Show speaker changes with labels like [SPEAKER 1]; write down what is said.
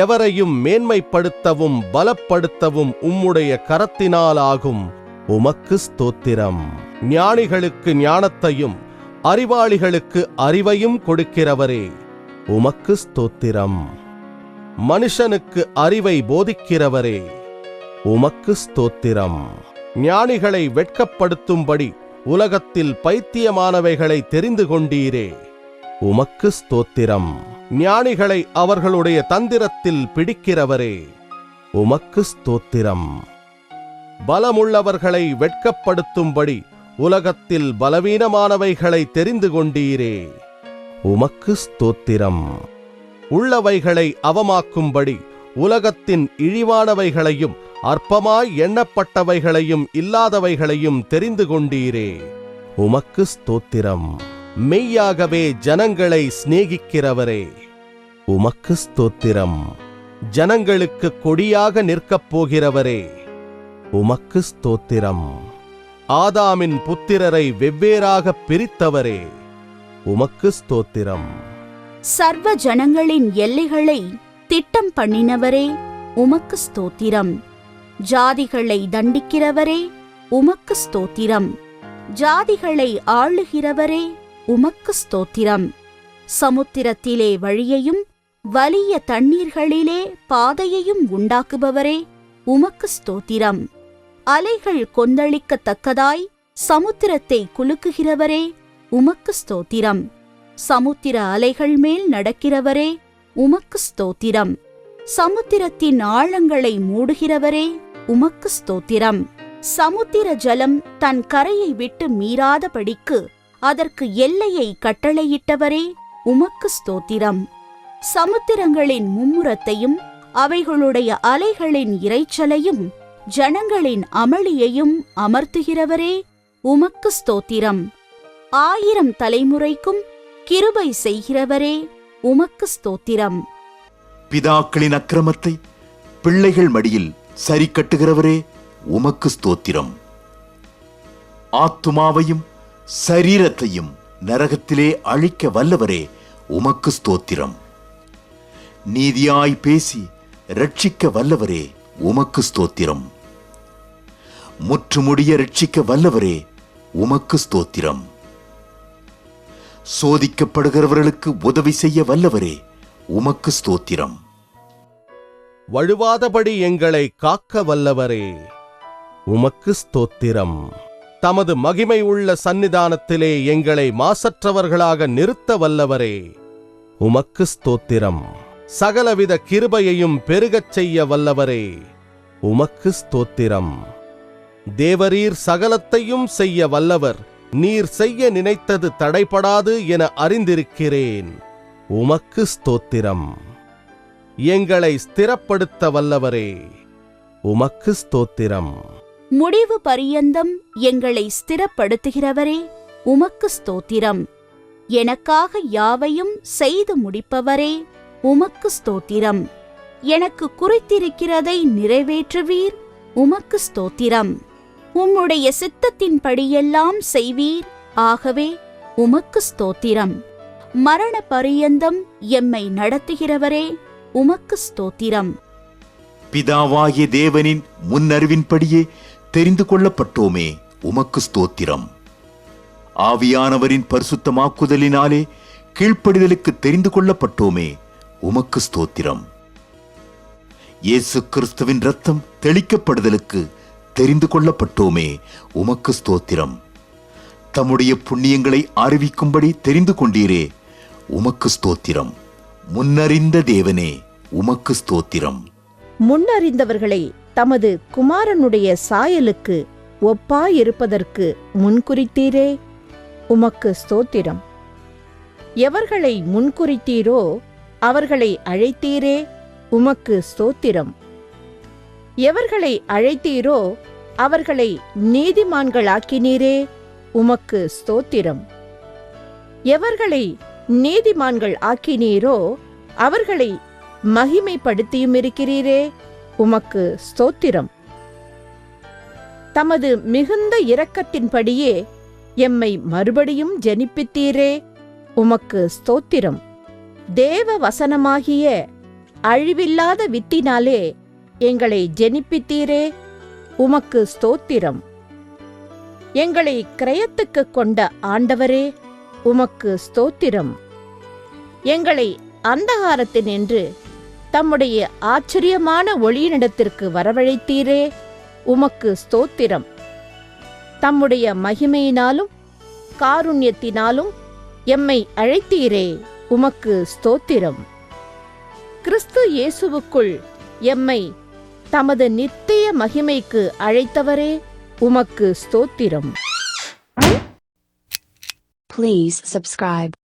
[SPEAKER 1] எவரையும் மேன்மைப்படுத்தவும் பலப்படுத்தவும் உம்முடைய கரத்தினாலாகும். உமக்கு ஸ்தோத்திரம். ஞானிகளுக்கு ஞானத்தையும் அறிவாளிகளுக்கு அறிவையும் கொடுக்கிறவரே, உமக்கு ஸ்தோத்திரம். மனுஷனுக்கு அறிவை போதிக்கிறவரே, உமக்கு ஸ்தோத்திரம். ஞானிகளை வெட்கப்படுத்தும்படி உலகத்தில் பைத்தியமானவைகளை தெரிந்து கொண்டீரே, உமக்கு ஸ்தோத்திரம். ஞானிகளை அவர்களுடைய தந்திரத்தில் பிடிக்கிறவரே, உமக்கு ஸ்தோத்திரம். பலமுள்ளவர்களை வெட்கப்படுத்தும்படி உலகத்தில் பலவீனமானவைகளை தெரிந்து கொண்டீரே, உமக்கு ஸ்தோத்திரம். உள்ளவைகளை அவமாக்கும்படி உலகத்தின் இழிவானவைகளையும் அற்பமாய் எண்ணப்பட்டவைகளையும் இல்லாதவைகளையும் தெரிந்து கொண்டீரே, உமக்கு ஸ்தோத்திரம். மெய்யாகவே ஜனங்களை சிநேகிக்கிறவரே, உமக்கு ஸ்தோத்திரம். ஜனங்களுக்கு கொடியாக நிற்கப் போகிறவரே, உமக்கு ஸ்தோத்திரம். ஆதாமின் புத்திரரை வெவ்வேறாக பிரித்தவரே, உமக்கு ஸ்தோத்திரம்.
[SPEAKER 2] சர்வ ஜனங்களின் எல்லைகளை திட்டம் பண்ணினவரே, உமக்கு ஸ்தோத்திரம். ஜாதிகளை தண்டிக்கிறவரே, உமக்கு ஸ்தோத்திரம். ஜாதிகளை ஆளுகிறவரே, உமக்கு ஸ்தோத்திரம். சமுத்திரத்திலே வழியையும் வலிய தண்ணீர்களிலே பாதையையும் உண்டாக்குபவரே, உமக்கு ஸ்தோத்திரம். அலைகள் கொந்தளிக்கத்தக்கதாய் சமுத்திரத்தை குலுக்குகிறவரே, உமக்கு ஸ்தோத்திரம். சமுத்திர அலைகள் மேல் நடக்கிறவரே, உமக்கு ஸ்தோத்திரம். சமுத்திரத்தின் ஆழங்களை மூடுகிறவரே, உமக்கு ஸ்தோத்திரம். சமுத்திர ஜலம் தன் கரையை விட்டு மீறாதபடிக்கு அதற்கு எல்லையை கட்டளையிட்டவரே, உமக்கு ஸ்தோத்திரம். சமுத்திரங்களின் மும்முரத்தையும் அவைகளுடைய அலைகளின் இரைச்சலையும் ஜனங்களின் அமளியையும் அமர்த்துகிறவரே, உமக்கு ஸ்தோத்திரம். 1000 தலைமுறைக்கும் கிருபை செய்கிறவரே, உமக்கு ஸ்தோத்திரம்.
[SPEAKER 3] பிதாக்களின் அக்கிரமத்தை பிள்ளைகள் மடியில் சரி கட்டுகிறவரே, உமக்கு ஸ்தோத்திரம். ஆத்துமாவையும் சரீரத்தையும் நரகத்திலே அழிக்க வல்லவரே, உமக்கு ஸ்தோத்திரம். நீதியாய் பேசி ரட்சிக்க வல்லவரே, உமக்கு ஸ்தோத்திரம். முற்றுமுடிய ரட்சிக்க வல்லவரே, உமக்கு ஸ்தோத்திரம். சோதிக்கப்படுகிறவர்களுக்கு உதவி செய்ய வல்லவரே, உமக்கு ஸ்தோத்திரம்.
[SPEAKER 1] வழுவாதபடி எங்களை காக்க வல்லவரே, உமக்கு ஸ்தோத்திரம். தமது மகிமை உள்ள சந்நிதானத்திலே எங்களை மாசற்றவர்களாக நிறுத்த வல்லவரே, உமக்கு ஸ்தோத்திரம். சகலவித கிருபையையும் பெருகச் செய்ய வல்லவரே, உமக்கு ஸ்தோத்திரம். தேவரீர் சகலத்தையும் செய்ய வல்லவர். நீர் செய்ய நினைத்தது தடைபடாது என அறிந்திருக்கிறேன், உமக்கு ஸ்தோத்திரம். எங்களை ஸ்திரப்படுத்த வல்லவரே, உமக்கு ஸ்தோத்திரம்.
[SPEAKER 2] முடிவு பரியந்தம் எங்களை ஸ்திரப்படுத்துகிறவரே, உமக்கு ஸ்தோத்திரம். எனக்காக யாவையும் செய்து முடிப்பவரே, உமக்கு ஸ்தோத்திரம். எனக்கு குறித்திருக்கிறதை நிறைவேற்றுவீர், உமக்கு ஸ்தோத்திரம். உம்முடைய சித்தத்தின்படியெல்லாம் செய்வீர், ஆகவே உமக்கு ஸ்தோத்திரம். மரண பரியந்தம் எம்மை நடத்துகிறவரே, உமக்கு ஸ்தோத்திரம்.
[SPEAKER 3] பிதாவாகிய தேவனின் முன்னறிவின்படியே தெரிந்து கொள்ளப்பட்டோமே, உமக்கு ஸ்தோத்திரம். ஆவியானவரின் பரிசுத்தமாக்குதலினாலே கீழ்ப்படிதலுக்கு தெரிந்து கொள்ளப்பட்டோமே, உமக்கு ஸ்தோத்திரம். இயேசு கிறிஸ்துவின் இரத்தம் தெளிக்கப்படுதலுக்கு தெரிந்து கொள்ளப்பட்டோமே, உமக்கு ஸ்தோத்திரம். தம்முடைய புண்ணியங்களை அறிவிக்கும்படி தெரிந்து கொண்டீரே, உமக்கு ஸ்தோத்திரம். முன்னறிந்த தேவனே, உமக்கு ஸ்தோத்திரம்.
[SPEAKER 4] முன்னறிந்தவர்களை தமது குமாரனுடைய சாயலுக்கு ஒப்பாயிருப்பதற்கு முன்குறித்தீரே, உமக்கு ஸ்தோத்திரம். எவர்களை முன்குறித்தீரோ அவர்களை அழைத்தீரே, உமக்கு ஸ்தோத்திரம். எவர்களை அழைத்தீரோ அவர்களை நீதிமான்களாக்கினீரே, உமக்கு ஸ்தோத்திரம். எவர்களை நீதிமான்கள் ஆக்கினீரோ அவர்களை மகிமைப்படுத்தியும் இருக்கிறீரே, உமக்கு ஸ்தோத்திரம். தமது மிகுந்த இரக்கத்தின்படியே எம்மை மறுபடியும் ஜனிப்பித்தீரே, உமக்கு ஸ்தோத்திரம். தேவ வசனமாகிய அழிவில்லாத வித்தினாலே எங்களை ஜெனிப்பித்தீரே, உமக்கு ஸ்தோத்திரம். எங்களை கிரயத்துக்கு கொண்ட ஆண்டவரே, உமக்கு ஸ்தோத்திரம். எங்களை அந்தகாரத்தினின்று தம்முடைய ஆச்சரியமான ஒளியினிடத்திற்கு வரவழைத்தீரே, உமக்கு ஸ்தோத்திரம். தம்முடைய மகிமையினாலும் காருண்யத்தினாலும் எம்மை அழைத்தீரே, உமக்கு ஸ்தோத்திரம். கிறிஸ்து இயேசுவுக்குள் எம்மை தமது நித்திய மகிமைக்கு அழைத்தவரே, உமக்கு ஸ்தோத்திரம்.
[SPEAKER 5] Please subscribe.